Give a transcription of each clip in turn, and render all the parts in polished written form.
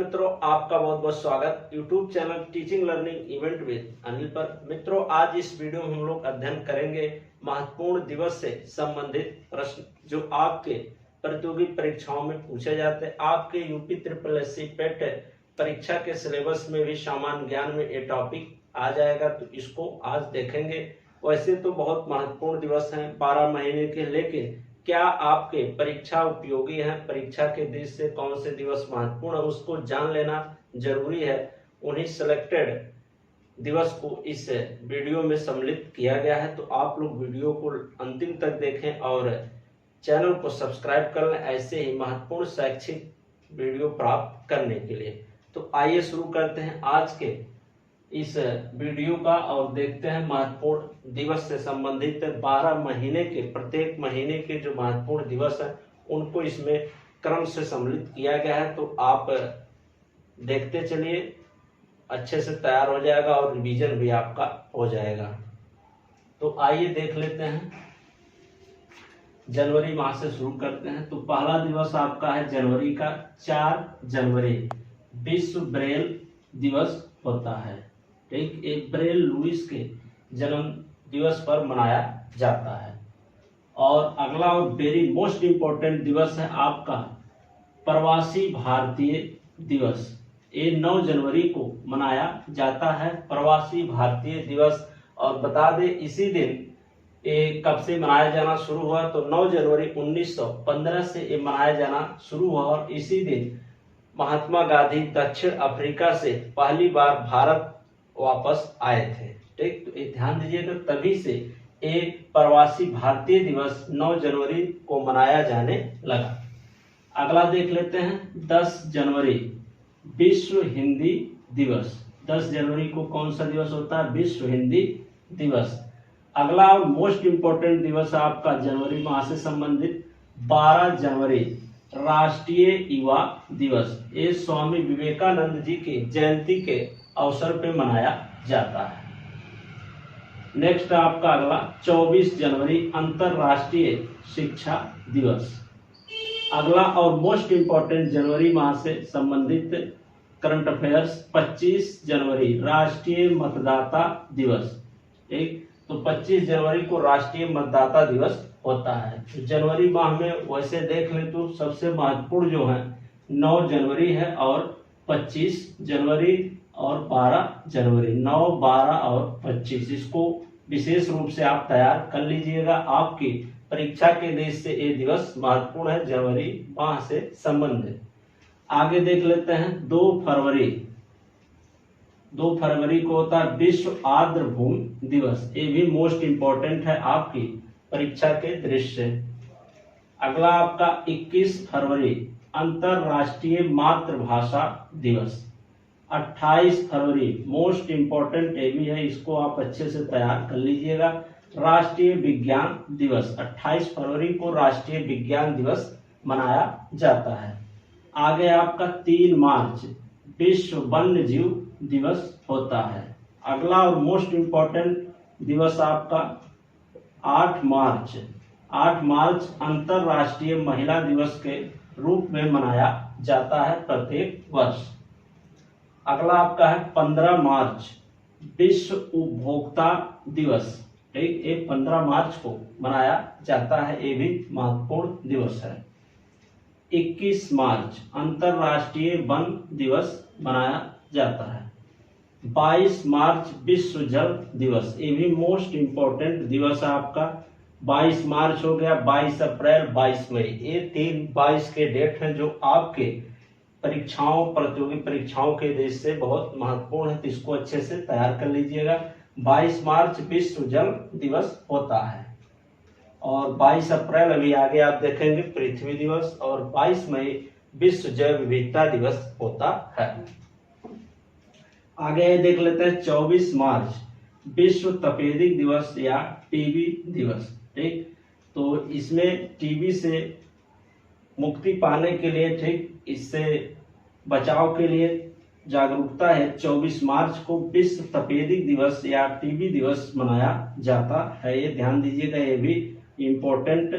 मित्रों, आपका बहुत बहुत स्वागत YouTube channel teaching learning event with Anil पर। मित्रों, आज इस वीडियो में हम लोग अध्ययन करेंगे महत्वपूर्ण दिवस से संबंधित प्रश्न जो आपके प्रतियोगी परीक्षाओं में पूछे जाते हैं। आपके यूपी SSSC पेट परीक्षा के सिलेबस में भी सामान्य ज्ञान में ये टॉपिक आ जाएगा, तो इसको आज देखेंगे। वैसे तो बहुत महत्वपूर्ण दिवस हैं 12 महीने के, लेकिन क्या आपके परीक्षा उपयोगी है, परीक्षा के दृष्टि से कौन से दिवस महत्वपूर्ण है उसको जान लेना जरूरी है। उन्हीं सिलेक्टेड दिवस को इस वीडियो में सम्मिलित किया गया है, तो आप लोग वीडियो को अंतिम तक देखें और चैनल को सब्सक्राइब कर लें ऐसे ही महत्वपूर्ण शैक्षिक वीडियो प्राप्त करने के लिए। तो आइए शुरू करते हैं आज के इस वीडियो का और देखते हैं महत्वपूर्ण दिवस से संबंधित 12 महीने के, प्रत्येक महीने के जो महत्वपूर्ण दिवस हैं उनको इसमें क्रम से सम्मिलित किया गया है। तो आप देखते चलिए, अच्छे से तैयार हो जाएगा और रिवीजन भी आपका हो जाएगा। तो आइए देख लेते हैं। जनवरी माह से शुरू करते हैं। तो पहला दिवस आपका है जनवरी का 4 जनवरी विश्व ब्रेल दिवस होता है। ठीक, एक ब्रेल लुइस के जन्म दिवस पर मनाया जाता है। और अगला और वेरी मोस्ट इम्पोर्टेंट दिवस है आपका प्रवासी भारतीय दिवस। ये 9 जनवरी को मनाया जाता है, प्रवासी भारतीय दिवस। और बता दें इसी दिन ये कब से मनाया जाना शुरू हुआ, तो 9 जनवरी 1915 से ये मनाया जाना शुरू हुआ। और इसी दिन महात्मा गांधी दक्षिण अफ्रीका से पहली बार भारत वापस आए थे। ठीक, तो ये ध्यान दीजिएगा, तभी से एक प्रवासी भारतीय दिवस 9 जनवरी को मनाया जाने लगा। अगला देख लेते हैं 10 जनवरी विश्व हिंदी दिवस। 10 जनवरी को कौन सा दिवस होता है? विश्व हिंदी दिवस। अगला और मोस्ट इंपोर्टेंट दिवस आपका जनवरी माह से संबंधित 12 जनवरी राष्ट्रीय युवा दिवस। ये स्वामी विवेकानंद जी की जयंती के अवसर पे मनाया जाता है। नेक्स्ट आपका अगला 24 जनवरी अंतरराष्ट्रीय शिक्षा दिवस। अगला और मोस्ट इंपोर्टेंट जनवरी माह से संबंधित करंट अफेयर्स 25 जनवरी राष्ट्रीय मतदाता दिवस। ठीक, तो 25 जनवरी को राष्ट्रीय मतदाता दिवस होता है। तो जनवरी माह में वैसे देख ले तो सबसे महत्वपूर्ण जो है 9 जनवरी है और 25 जनवरी और 12 जनवरी। 9, 12 और 25 इसको विशेष रूप से आप तैयार कर लीजिएगा। आपकी परीक्षा के दृष्टि से ये दिवस महत्वपूर्ण है जनवरी माह से संबंधित। आगे देख लेते हैं 2 फरवरी। 2 फरवरी को होता है विश्व आर्द्र भूमि दिवस। ये भी मोस्ट इंपोर्टेंट है आपकी परीक्षा के दृष्टि से। अगला आपका 21 फरवरी अंतरराष्ट्रीय मातृभाषा दिवस। 28 फरवरी मोस्ट इंपोर्टेंट ये भी है, इसको आप अच्छे से तैयार कर लीजिएगा, राष्ट्रीय विज्ञान दिवस। 28 फरवरी को राष्ट्रीय विज्ञान दिवस मनाया जाता है। आगे आपका 3 मार्च विश्व वन्य जीव दिवस होता है। अगला और मोस्ट इंपोर्टेंट दिवस आपका 8 मार्च। 8 मार्च अंतरराष्ट्रीय महिला दिवस के रूप में मनाया जाता है प्रत्येक वर्ष। अगला आपका है 15 मार्च विश्व उपभोक्ता दिवस। ठीक, ये 15 मार्च को मनाया जाता है, ये भी महत्वपूर्ण दिवस है। 21 मार्च अंतरराष्ट्रीय वन दिवस मनाया जाता है। 22 मार्च विश्व जल दिवस। ये भी मोस्ट इंपोर्टेंट दिवस है आपका। 22 मार्च हो गया, 22 अप्रैल, 22 मई, ये 22 के डेट हैं जो आपके परीक्षाओं, प्रतियोगी परीक्षाओं के दृष्टि से बहुत महत्वपूर्ण है, तो इसको अच्छे से तैयार कर लीजिएगा। 22 मार्च विश्व जल दिवस होता है और 22 अप्रैल अभी आगे आप देखेंगे पृथ्वी दिवस, और 22 मई विश्व जैव विविधता दिवस होता है। आगे देख लेते हैं 24 मार्च विश्व तपेदिक दिवस या टीबी दिवस। ठीक, तो इसमें टीबी से मुक्ति पाने के लिए, ठीक, इससे बचाव के लिए जागरूकता है। 24 मार्च को विश्व तपेदिक दिवस या टीबी दिवस मनाया जाता है। ये ध्यान दीजिएगा, ये भी इम्पोर्टेंट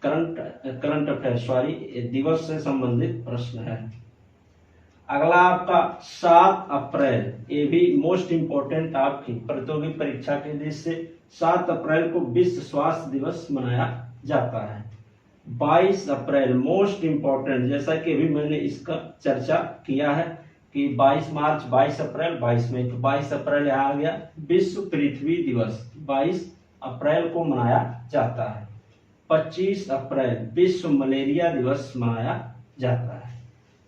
करंट अफेयर दिवस से संबंधित प्रश्न है। अगला आपका 7 अप्रैल, ये भी मोस्ट इम्पोर्टेंट आपकी प्रतियोगी परीक्षा के दृष्टि से 7 अप्रैल को विश्व स्वास्थ्य दिवस मनाया जाता है। 22 अप्रैल मोस्ट इम्पोर्टेंट, जैसा कि अभी मैंने इसका चर्चा किया है कि 22 मार्च, 22 अप्रैल, 22 मई, तो 22 अप्रैल यहाँ आ गया। विश्व पृथ्वी दिवस 22 अप्रैल को मनाया जाता है। 25 अप्रैल विश्व मलेरिया दिवस मनाया जाता है।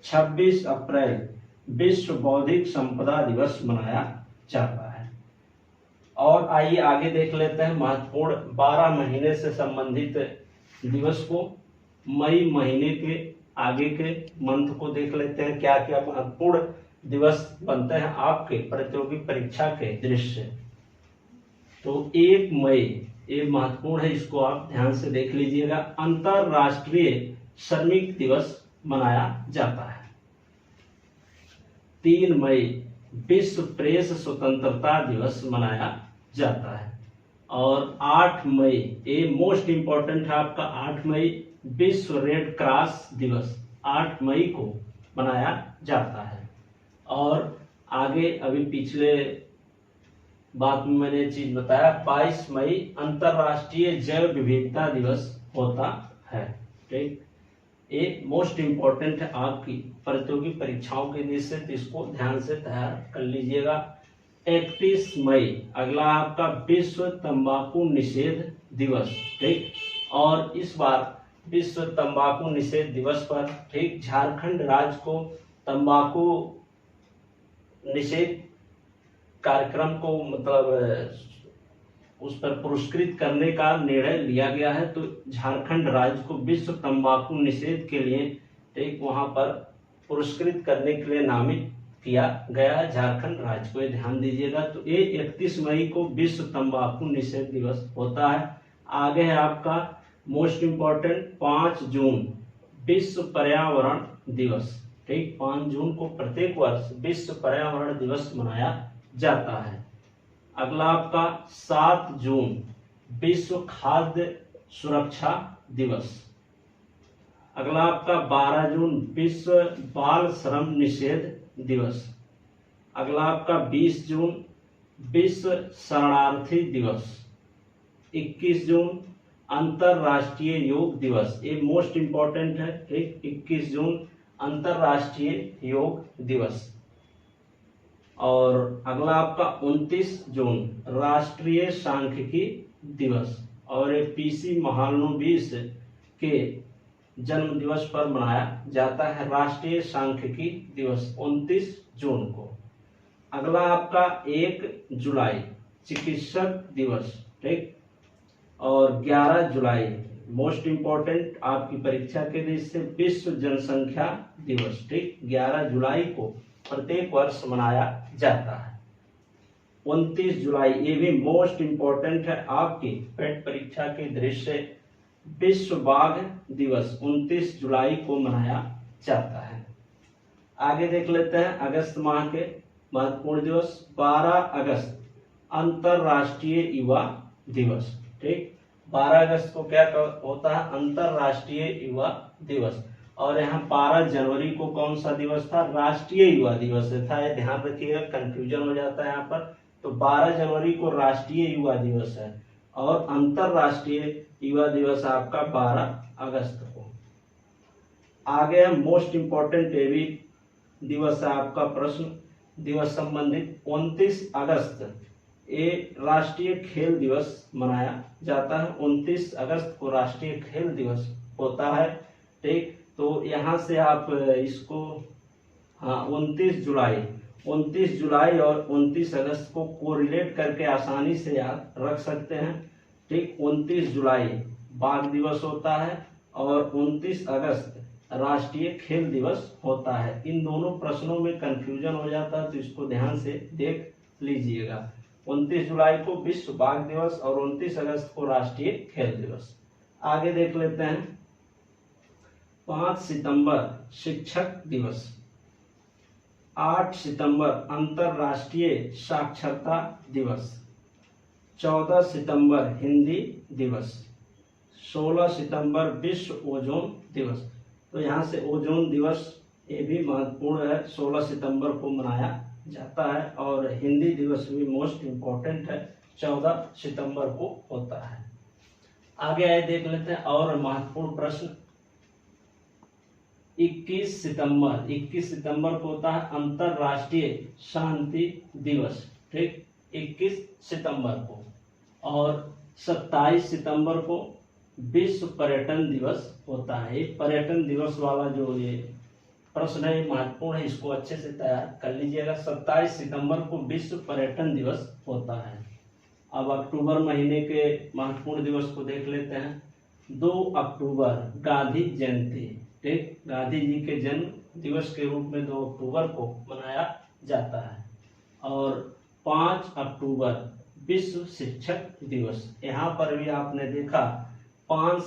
26 अप्रैल विश्व बौद्धिक संपदा दिवस मनाया जाता है। और आइए आगे देख लेते हैं महत्वपूर्ण 12 महीने से संबंधित दिवस को। मई महीने के आगे के मंथ को देख लेते हैं, क्या क्या महत्वपूर्ण दिवस बनते हैं आपके प्रतियोगी परीक्षा के दृष्टि से। तो 1 मई ये महत्वपूर्ण है, इसको आप ध्यान से देख लीजिएगा। अंतरराष्ट्रीय श्रमिक दिवस मनाया जाता है। 3 मई विश्व प्रेस स्वतंत्रता दिवस मनाया जाता है। और 8 मई ये मोस्ट इम्पोर्टेंट है आपका, 8 मई विश्व रेड क्रॉस दिवस 8 मई को मनाया जाता है। और आगे अभी पिछले बात में मैंने चीज बताया, 22 मई अंतरराष्ट्रीय जैव विविधता दिवस होता है। ठीक, ये मोस्ट इम्पोर्टेंट है आपकी प्रतियोगी परीक्षाओं के दृष्टि से, इसको ध्यान से तैयार कर लीजिएगा। 31 मई अगला आपका विश्व तंबाकू निषेध दिवस। ठीक, और इस बार विश्व तंबाकू निषेध दिवस पर ठीक झारखंड राज्य को तंबाकू निषेध कार्यक्रम को मतलब उस पर पुरस्कृत करने का निर्णय लिया गया है। तो झारखंड राज्य को विश्व तंबाकू निषेध के लिए ठीक वहां पर पुरस्कृत करने के लिए नामित किया गया है झारखंड राज्य को, ये ध्यान दीजिएगा। तो ये 31 मई को विश्व तंबाकू निषेध दिवस होता है। आगे है आपका मोस्ट इम्पोर्टेंट 5 जून विश्व पर्यावरण दिवस। ठीक, 5 जून को प्रत्येक वर्ष विश्व पर्यावरण दिवस मनाया जाता है। अगला आपका 7 जून विश्व खाद्य सुरक्षा दिवस। अगला आपका 12 जून विश्व बाल श्रम निषेध दिवस। अगला आपका 20 जून विश्व शरणार्थी दिवस। 21 जून अंतरराष्ट्रीय योग दिवस, ये मोस्ट इम्पोर्टेंट है। ठीक, 21 जून अंतरराष्ट्रीय योग दिवस। और अगला आपका 29 जून राष्ट्रीय सांख्यिकी दिवस। और ये पीसी महालनोबिस के जन्म दिवस पर मनाया जाता है राष्ट्रीय सांख्यिकी दिवस 29 जून को। अगला आपका 1 जुलाई चिकित्सक दिवस। ठीक, और 11 जुलाई मोस्ट इम्पोर्टेंट आपकी परीक्षा के दृष्टि से विश्व जनसंख्या दिवस। ठीक, 11 जुलाई को प्रत्येक वर्ष मनाया जाता है। 29 जुलाई ये भी मोस्ट इम्पोर्टेंट है आपकी पेट परीक्षा के दृष्टि से, विश्व बाघ दिवस 29 जुलाई को मनाया जाता है। आगे देख लेते हैं अगस्त माह के महत्वपूर्ण दिवस। 12 अगस्त अंतरराष्ट्रीय युवा दिवस। ठीक, 12 अगस्त को क्या होता है, अंतरराष्ट्रीय युवा दिवस। और यहाँ 12 जनवरी को कौन सा दिवस था, राष्ट्रीय युवा दिवस था, ये ध्यान रखिएगा, कंफ्यूजन हो जाता है यहाँ पर। तो 12 जनवरी को राष्ट्रीय युवा दिवस है और अंतरराष्ट्रीय युवा दिवस आपका 12 अगस्त को। आगे मोस्ट इम्पोर्टेंट ये भी दिवस है आपका प्रश्न दिवस संबंधित। 29 अगस्त ये राष्ट्रीय खेल दिवस मनाया जाता है। 29 अगस्त को राष्ट्रीय खेल दिवस होता है। ठीक, तो यहाँ से आप इसको 29 जुलाई और 29 अगस्त को कोरिलेट करके आसानी से याद रख सकते हैं। ठीक, 29 जुलाई बाघ दिवस होता है और 29 अगस्त राष्ट्रीय खेल दिवस होता है। इन दोनों प्रश्नों में कंफ्यूजन हो जाता है, तो इसको ध्यान से देख लीजिएगा। 29 जुलाई को विश्व बाघ दिवस और 29 अगस्त को राष्ट्रीय खेल दिवस। आगे देख लेते हैं 5 सितंबर शिक्षक दिवस। 8 सितंबर अंतरराष्ट्रीय साक्षरता दिवस। 14 सितंबर हिंदी दिवस। 16 सितंबर विश्व ओजोन दिवस। तो यहाँ से ओजोन दिवस ये भी महत्वपूर्ण है, 16 सितंबर को मनाया जाता है। और हिंदी दिवस भी मोस्ट इम्पोर्टेंट है, 14 सितंबर को होता है। आगे आए देख लेते हैं और महत्वपूर्ण प्रश्न। 21 सितंबर को होता है अंतरराष्ट्रीय शांति दिवस, ठीक, 21 सितंबर को। और 27 सितंबर को विश्व पर्यटन दिवस होता है। ये पर्यटन दिवस वाला जो ये प्रश्न है महत्वपूर्ण है, इसको अच्छे से तैयार कर लीजिएगा। 27 सितंबर को विश्व पर्यटन दिवस होता है। अब अक्टूबर महीने के महत्वपूर्ण दिवस को देख लेते हैं। 2 अक्टूबर गांधी जयंती, ठीक, गांधी जी के जन्म दिवस के रूप में 2 अक्टूबर को मनाया जाता है। और 5 अक्टूबर विश्व शिक्षक दिवस। यहाँ पर भी आपने देखा 5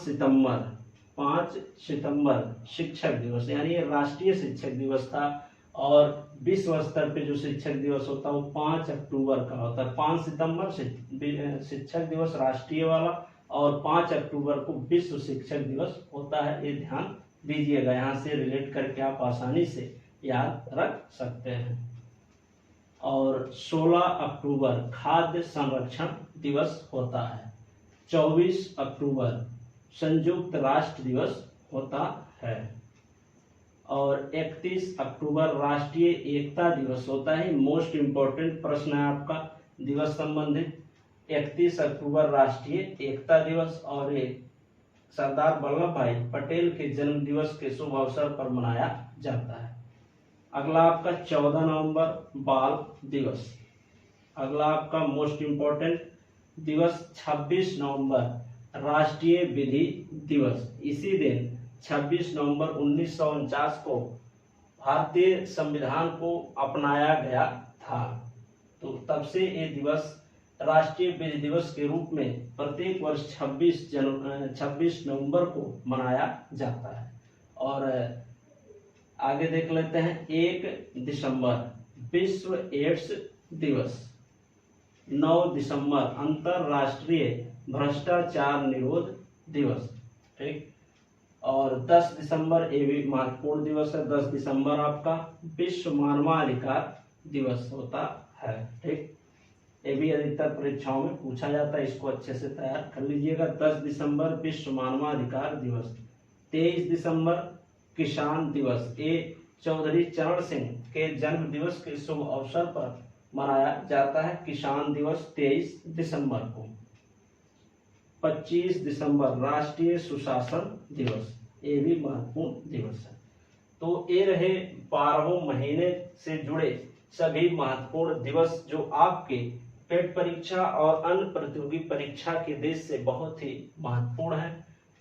सितंबर शिक्षक दिवस, यानी ये राष्ट्रीय शिक्षक दिवस था। और विश्व स्तर पे जो शिक्षक दिवस होता है वो 5 अक्टूबर का होता है। 5 सितंबर शिक्षक दिवस राष्ट्रीय वाला, और 5 अक्टूबर को विश्व शिक्षक दिवस होता है। ये ध्यान दीजिएगा, यहाँ से रिलेट करके आप आसानी से याद रख सकते हैं। और 16 अक्टूबर खाद्य संरक्षण दिवस होता है। 24 अक्टूबर संयुक्त राष्ट्र दिवस होता है। और 31 अक्टूबर राष्ट्रीय एकता दिवस होता है। मोस्ट इम्पोर्टेंट प्रश्न है आपका दिवस संबंधित। 31 अक्टूबर राष्ट्रीय एकता दिवस, और ये सरदार वल्लभ भाई पटेल के जन्म दिवस के शुभ अवसर पर मनाया जाता है। अगला आपका 14 नवंबर बाल दिवस। अगला आपका मोस्ट इम्पोर्टेंट दिवस 26 नवंबर राष्ट्रीय विधि दिवस। इसी दिन 26 नवंबर 1949 को भारतीय संविधान को अपनाया गया था। तो तब से ये दिवस राष्ट्रीय विधि दिवस के रूप में प्रत्येक वर्ष 26 नवंबर को मनाया जाता है। और आगे देख लेते हैं 1 दिसंबर विश्व एड्स दिवस। 9 दिसंबर अंतरराष्ट्रीय भ्रष्टाचार निरोध दिवस, ठीक। और 10 दिसंबर ये भी महत्वपूर्ण दिवस है। 10 दिसंबर आपका विश्व मानवाधिकार दिवस होता है, ठीक। ये भी अधिकतर परीक्षाओं में पूछा जाता है, इसको अच्छे से तैयार कर लीजिएगा। 10 दिसंबर विश्व मानवाधिकार दिवस। 23 दिसंबर किसान दिवस। ये चौधरी चरण सिंह के जन्म दिवस के शुभ अवसर पर मनाया जाता है, किसान दिवस 23 दिसंबर को। 25 दिसंबर राष्ट्रीय सुशासन दिवस, ये भी महत्वपूर्ण दिवस है। तो ये रहे 12 महीने से जुड़े सभी महत्वपूर्ण दिवस जो आपके पेट परीक्षा और अन्य प्रतियोगी परीक्षा के देश से बहुत ही महत्वपूर्ण है।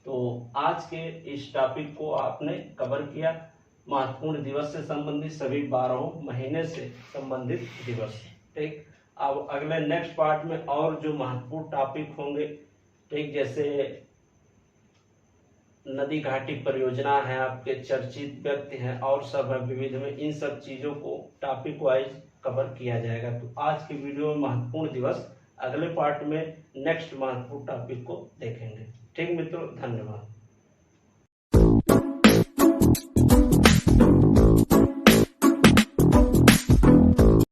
तो आज के इस टॉपिक को आपने कवर किया, महत्वपूर्ण दिवस से संबंधित सभी 12 महीने से संबंधित दिवस, ठीक। अब अगले नेक्स्ट पार्ट में और जो महत्वपूर्ण टॉपिक होंगे, ठीक, जैसे नदी घाटी परियोजना है, आपके चर्चित व्यक्ति हैं और सब है विविध में, इन सब चीजों को टॉपिक वाइज कवर किया जाएगा। तो आज की वीडियो में महत्वपूर्ण दिवस, अगले पार्ट में नेक्स्ट महत्वपूर्ण टॉपिक को देखेंगे। ठीक मित्रों, धन्यवाद।